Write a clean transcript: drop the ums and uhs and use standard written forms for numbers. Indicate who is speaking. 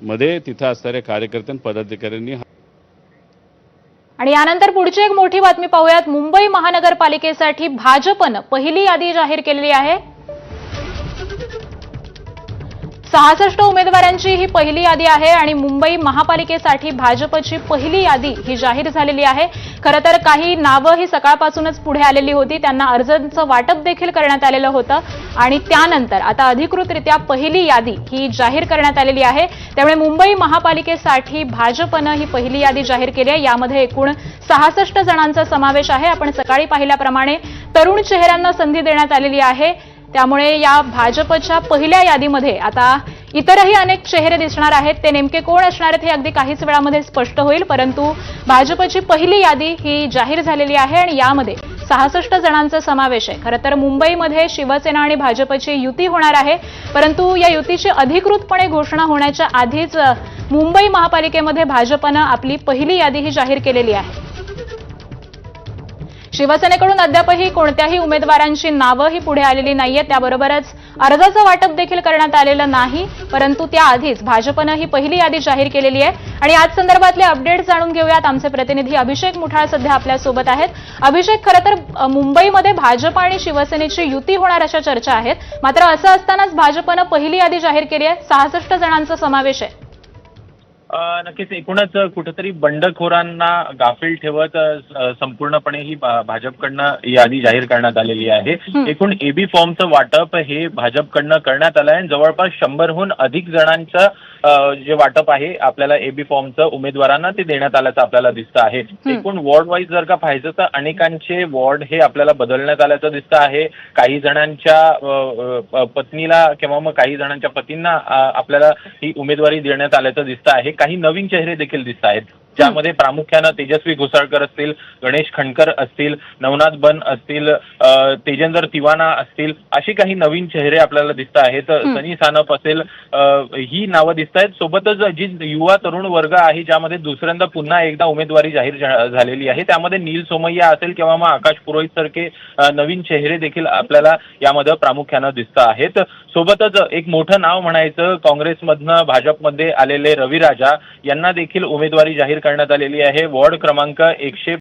Speaker 1: मध्ये तिथं असणाऱ्या कार्यकर्त्यां पदाधिकाऱ्यांनी
Speaker 2: आणि यानंतर पुढची एक मोठी बातमी पाहूयात। मुंबई महानगरपालिकेसाठी भाजपनं पहिली यादी जाहीर केलेली आहे। 66 उमेदवारांची ही पहिली यादी आहे आणि मुंबई महापालिकेसाठी भाजपची पहिली यादी ही जाहीर झालेली आहे। खरं तर काही नावं ही सकाळपासूनच पुढे आलेली होती, त्यांना अर्जांचं वाटप देखील करण्यात आलेलं होतं आणि त्यानंतर आता अधिकृतरित्या पहिली यादी ही जाहीर करण्यात आलेली आहे। त्यामुळे मुंबई महापालिकेसाठी भाजपनं ही पहिली यादी जाहीर केली आहे। यामध्ये एकूण 66 जणांचा समावेश आहे। आपण सकाळी पाहिल्याप्रमाणे तरुण चेहऱ्यांना संधी देण्यात आलेली आहे। त्यामुळे या भाजपच्या पहिल्या यादीमध्ये आता इतरही अनेक चेहरे दिसणार आहेत। ते नेमके कोण असणार आहेत हे अगदी काहीच वेळामध्ये स्पष्ट होईल, परंतु भाजपची पहिली यादी ही जाहीर झालेली आहे आणि यामध्ये 66 जणांचा समावेश आहे। खरं तर मुंबईमध्ये शिवसेना आणि भाजपची युती होणार आहे, परंतु या युतीची अधिकृतपणे घोषणा होण्याच्या आधीच मुंबई महापालिकेमध्ये भाजपनं आपली पहिली यादी ही जाहीर केलेली आहे। शिवसेनेकडून अद्यापही कोणत्याही उमेदवारांची नावं ही पुढे आलेली नाहीये, त्याबरोबरच अर्जाचं वाटप देखील करण्यात आलेलं नाही, परंतु त्याआधीच भाजपनं ही पहिली यादी जाहीर केलेली आहे। आणि आज संदर्भातले अपडेट जाणून घेऊयात। आमचे प्रतिनिधी अभिषेक मुठाळ सध्या आपल्यासोबत आहेत। अभिषेक, खरं तर मुंबईमध्ये भाजप आणि शिवसेनेची युती होणार अशा चर्चा आहेत, मात्र असं असतानाच भाजपनं पहिली यादी जाहीर केली आहे। 66 जणांचा समावेश आहे।
Speaker 3: नक्कीच एकूणच कुठेतरी बंडखोरांना गाफील ठेवत संपूर्णपणे ही भाजपकडनं यादी जाहीर करण्यात आलेली आहे। एकूण एबी फॉर्मचं वाटप हे भाजपकडनं करण्यात आलं आहे। जवळपास 100हून अधिक जणांचं जे वाटप आहे आपल्याला एबी फॉर्मचं उमेदवारांना ते देण्यात आल्याचं आपल्याला दिसतं आहे। एकूण वॉर्ड वाईज जर का पाहायचं तर अनेकांचे वॉर्ड हे आपल्याला बदलण्यात आल्याचं दिसतं आहे। काही जणांच्या पत्नीला किंवा मग काही जणांच्या पतींना आपल्याला ही उमेदवारी देण्यात आल्याचं दिसतं आहे। काही नवीन चेहरे देखील दिसत आहेत, ज्यामध्ये प्रामुख्यानं तेजस्वी घोसाळकर असतील, गणेश खंडकर असतील, नवनाथ बन असतील, तेजेंद्र तिवाना असतील, अशी काही नवीन चेहरे आपल्याला दिसत आहेत। सनी सानप असेल, ही नावं दिसत आहेत। सोबतच जी युवा तरुण वर्ग आहे ज्यामध्ये दुसऱ्यांदा पुन्हा एकदा उमेदवारी जाहीर झालेली आहे, त्यामध्ये नील सोमय्या असेल किंवा मग आकाश पुरोहित सारखे नवीन चेहरे देखील आपल्याला यामध्ये प्रामुख्यानं दिसत आहेत। सोबतच एक मोठं नाव म्हणायचं काँग्रेसमधनं भाजपमध्ये आलेले रविराजा यांना देखील उमेदवारी जाहीर करण्यात आलेली आहे। वॉर्ड क्रमांक 100